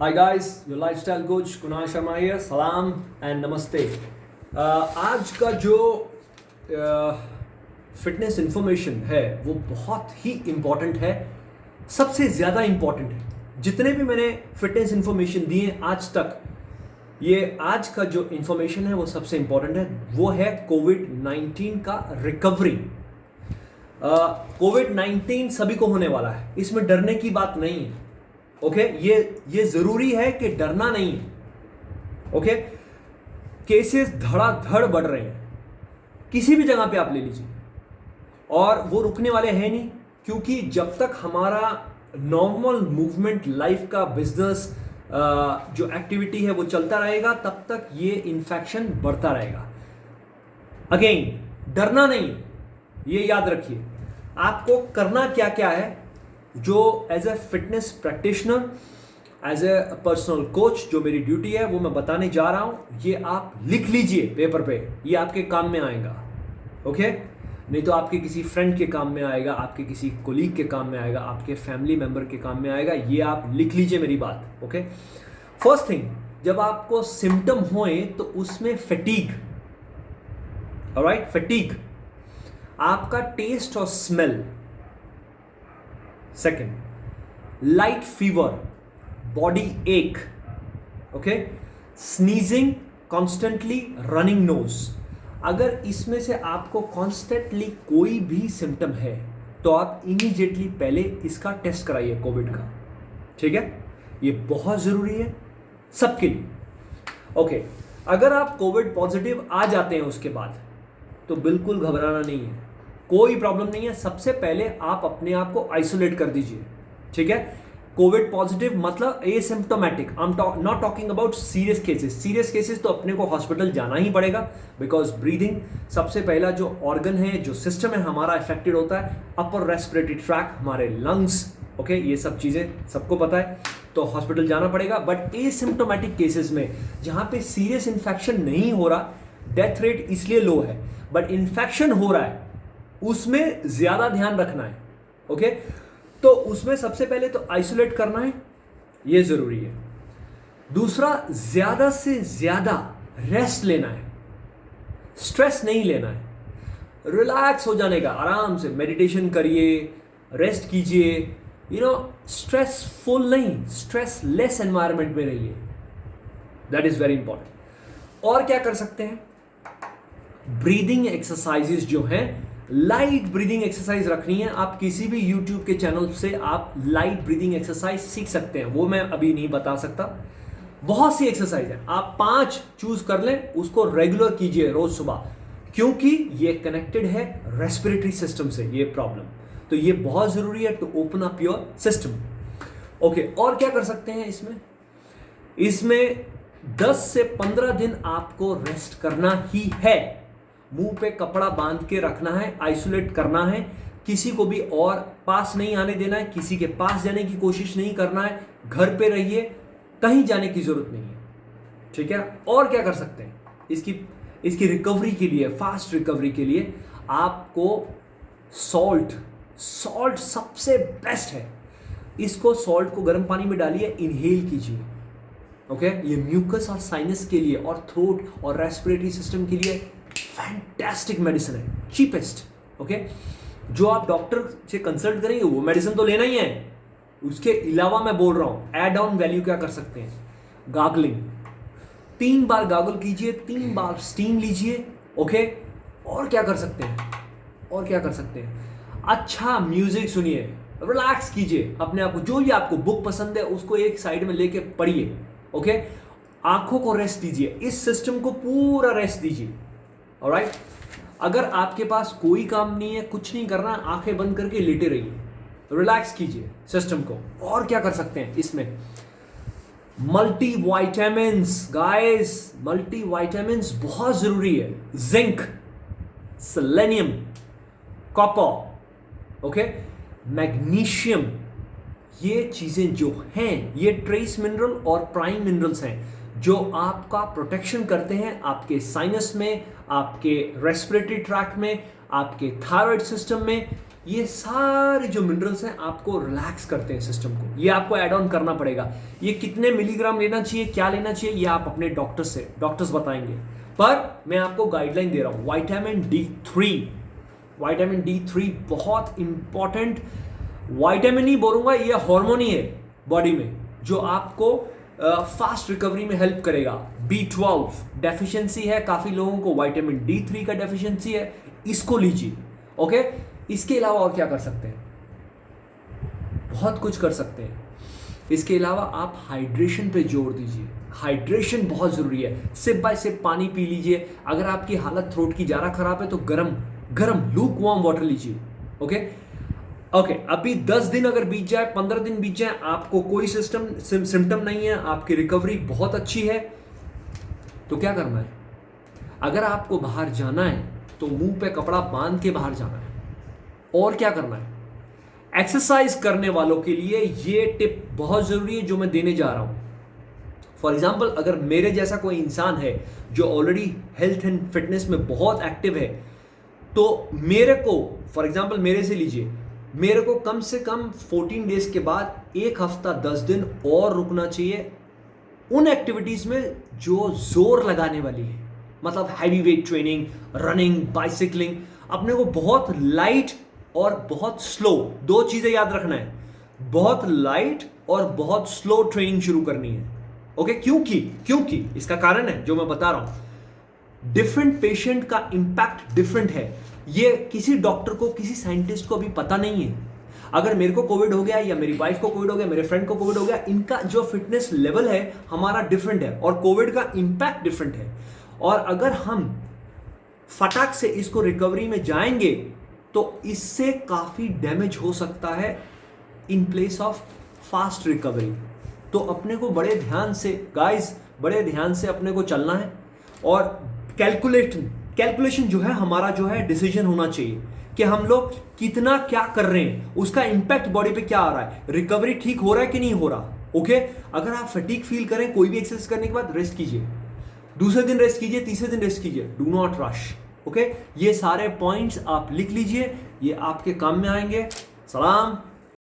Hi guys, your lifestyle coach Kunal Sharma here. सलाम and नमस्ते। आज का जो फिटनेस इंफॉर्मेशन है वो बहुत ही इम्पॉर्टेंट है, सबसे ज़्यादा इम्पॉर्टेंट है। जितने भी मैंने फिटनेस इंफॉर्मेशन दिए आज तक, ये आज का जो इंफॉर्मेशन है वो सबसे इम्पॉर्टेंट है। वो है कोविड-19 का रिकवरी। कोविड-19 सभी को होने वाला है, इसमें डरने की बात नहीं है। ओके ये जरूरी है कि डरना नहीं है। ओके केसेस धड़ाधड़ बढ़ रहे हैं, किसी भी जगह पे आप ले लीजिए, और वो रुकने वाले हैं नहीं, क्योंकि जब तक हमारा नॉर्मल मूवमेंट लाइफ का बिजनेस जो एक्टिविटी है वो चलता रहेगा, तब तक ये इन्फेक्शन बढ़ता रहेगा। अगेन डरना नहीं, ये याद रखिए। आपको करना क्या क्या है, जो as a fitness practitioner, as a personal coach जो मेरी ड्यूटी है वो मैं बताने जा रहा हूं। ये आप लिख लीजिए पेपर पे, ये आपके काम में आएगा। ओके नहीं तो आपके किसी फ्रेंड के काम में आएगा, आपके किसी कोलीग के काम में आएगा, आपके फैमिली मेंबर के काम में आएगा। ये आप लिख लीजिए मेरी बात। ओके फर्स्ट थिंग, जब आपको सिम्टम होए तो उसमें फटीग, ऑलराइट, फटीग, आपका टेस्ट और smell. Second, light fever, body ache, okay, sneezing constantly, running nose. अगर इसमें से आपको कॉन्स्टेंटली कोई भी सिम्टम है तो आप इमीडिएटली पहले इसका टेस्ट कराइए, कोविड का। ठीक है, ये बहुत जरूरी है सबके लिए। ओके अगर आप कोविड पॉजिटिव आ जाते हैं उसके बाद, तो बिल्कुल घबराना नहीं है, कोई प्रॉब्लम नहीं है। सबसे पहले आप अपने आप को आइसोलेट कर दीजिए। ठीक है, कोविड पॉजिटिव मतलब asymptomatic. I am not talking about serious cases. Serious cases तो अपने को हॉस्पिटल जाना ही पड़ेगा, बिकॉज ब्रीदिंग सबसे पहला जो ऑर्गन है, जो सिस्टम है हमारा अफेक्टेड होता है, अपर रेस्पिरेटरी ट्रैक, हमारे लंग्स। ओके ये सब चीज़ें सबको पता है, तो हॉस्पिटल जाना पड़ेगा। बट एसिम्प्टोमेटिक केसेस में, जहाँ पे सीरियस इन्फेक्शन नहीं हो रहा, डेथ रेट इसलिए लो है, बट इन्फेक्शन हो रहा है, उसमें ज्यादा ध्यान रखना है। ओके तो उसमें सबसे पहले तो आइसोलेट करना है, ये जरूरी है। दूसरा, ज्यादा से ज्यादा रेस्ट लेना है, स्ट्रेस नहीं लेना है, रिलैक्स हो जाने का, आराम से मेडिटेशन करिए, रेस्ट कीजिए। स्ट्रेसफुल नहीं, स्ट्रेस लेस एनवायरनमेंट में रहिए, दैट इज वेरी इंपॉर्टेंट। और क्या कर सकते हैं, ब्रीदिंग एक्सरसाइजेस जो हैं, लाइट ब्रीदिंग एक्सरसाइज रखनी है। आप किसी भी यूट्यूब के चैनल से आप लाइट ब्रीदिंग एक्सरसाइज सीख सकते हैं, वो मैं अभी नहीं बता सकता। बहुत सी एक्सरसाइज है, आप 5 चूज कर लें, उसको रेगुलर कीजिए रोज सुबह, क्योंकि ये कनेक्टेड है रेस्पिरेटरी सिस्टम से, ये प्रॉब्लम। तो ये बहुत जरूरी है to open up your system. Okay और क्या कर सकते हैं इसमें 10 से 15 दिन आपको रेस्ट करना ही है। मुंह पे कपड़ा बांध के रखना है, आइसोलेट करना है, किसी को भी और पास नहीं आने देना है, किसी के पास जाने की कोशिश नहीं करना है, घर पे रहिए, कहीं जाने की जरूरत नहीं है। ठीक है, और क्या कर सकते हैं इसकी रिकवरी के लिए, फास्ट रिकवरी के लिए आपको सॉल्ट सबसे बेस्ट है। इसको सॉल्ट को गर्म पानी में डालिए, इनहेल कीजिए। ओके ये म्यूकस और साइनस के लिए और थ्रोट और रेस्पिरेटरी सिस्टम के लिए फैंटास्टिक मेडिसिन है, चीपेस्ट। ओके जो आप डॉक्टर से कंसल्ट करेंगे वो मेडिसिन तो लेना ही है, उसके अलावा मैं बोल रहा हूं एड ऑन वैल्यू क्या कर सकते हैं, गागलिंग। 3 बार गागल कीजिए, 3 बार स्टीम लीजिए। ओके और क्या कर सकते हैं, अच्छा म्यूजिक सुनिए, रिलैक्स कीजिए अपने आप को, जो भी आपको बुक पसंद है उसको एक साइड में लेके पढ़िए। ओके आंखों को रेस्ट दीजिए, इस सिस्टम को पूरा रेस्ट दीजिए। ऑलराइट अगर आपके पास कोई काम नहीं है, कुछ नहीं करना, आंखें बंद करके लेटे रहिए, रिलैक्स कीजिए सिस्टम को। और क्या कर सकते हैं इसमें, multi vitamins guys, multi vitamins बहुत जरूरी है। Zinc, selenium, copper, okay magnesium, ये चीजें जो हैं ये ट्रेस मिनरल और प्राइम मिनरल्स हैं, जो आपका प्रोटेक्शन करते हैं आपके साइनस में, आपके रेस्पिरेटरी ट्रैक्ट में, आपके थायराइड सिस्टम में। ये सारे जो मिनरल्स हैं आपको रिलैक्स करते हैं सिस्टम को। ये आपको ऐड ऑन करना पड़ेगा। ये कितने मिलीग्राम लेना चाहिए, क्या लेना चाहिए, ये आप अपने डॉक्टर्स बताएंगे, पर मैं आपको गाइडलाइन दे रहा हूं। विटामिन डी3 बहुत इंपॉर्टेंट विटामिन ही बोलूंगा, ये हार्मोन ही है बॉडी में जो आपको फास्ट रिकवरी में हेल्प करेगा। B12 डेफिशिएंसी है काफी लोगों को, विटामिन डी3 का डेफिशिएंसी है, इसको लीजिए। ओके, इसके अलावा और क्या कर सकते हैं, बहुत कुछ कर सकते हैं। इसके अलावा आप हाइड्रेशन पे जोर दीजिए। हाइड्रेशन बहुत जरूरी है। सिप बाय सिप पानी पी लीजिए। अगर आपकी हालत थ्रोट की ज्यादा खराब है तो गरम लूक वार्म वाटर लीजिए। ओके, अभी 10 दिन अगर बीत जाए, 15 दिन बीत जाए, आपको कोई सिम्टम नहीं है, आपकी रिकवरी बहुत अच्छी है, तो क्या करना है? अगर आपको बाहर जाना है तो मुंह पे कपड़ा बांध के बाहर जाना है। और क्या करना है? एक्सरसाइज करने वालों के लिए ये टिप बहुत जरूरी है जो मैं देने जा रहा हूं। फॉर एग्जाम्पल, अगर मेरे जैसा कोई इंसान है जो ऑलरेडी हेल्थ एंड फिटनेस में बहुत एक्टिव है, तो मेरे को, फॉर एग्जाम्पल मेरे से लीजिए, मेरे को कम से कम 14 डेज के बाद 1 हफ्ता 10 दिन और रुकना चाहिए उन एक्टिविटीज में जो जोर लगाने वाली है। मतलब हैवी वेट ट्रेनिंग, रनिंग, बाइसिकलिंग। अपने को बहुत लाइट और बहुत स्लो, 2 चीजें याद रखना है, बहुत लाइट और बहुत स्लो ट्रेनिंग शुरू करनी है। ओके, क्योंकि इसका कारण है जो मैं बता रहा हूं। डिफरेंट पेशेंट का इंपैक्ट डिफरेंट है। ये किसी डॉक्टर को, किसी साइंटिस्ट को अभी पता नहीं है। अगर मेरे को कोविड हो गया या मेरी वाइफ को कोविड हो गया, मेरे फ्रेंड को कोविड हो गया, इनका जो फिटनेस लेवल है हमारा डिफरेंट है और कोविड का इंपैक्ट डिफरेंट है। और अगर हम फटाक से इसको रिकवरी में जाएंगे तो इससे काफी डैमेज हो सकता है in place of fast recovery. तो अपने को बड़े ध्यान से बड़े ध्यान से अपने को चलना है। और कैलकुलेशन जो है हमारा, जो है डिसीजन होना चाहिए कि हम लोग कितना क्या कर रहे हैं, उसका इंपैक्ट बॉडी पे क्या आ रहा है, रिकवरी ठीक हो रहा है कि नहीं हो रहा। ओके, अगर आप फटीग फील करें कोई भी एक्सरसाइज करने के बाद, रेस्ट कीजिए, दूसरे दिन रेस्ट कीजिए, तीसरे दिन रेस्ट कीजिए, डू नॉट रश। ओके, ये सारे पॉइंट्स आप लिख लीजिए, ये आपके काम में आएंगे। सलाम।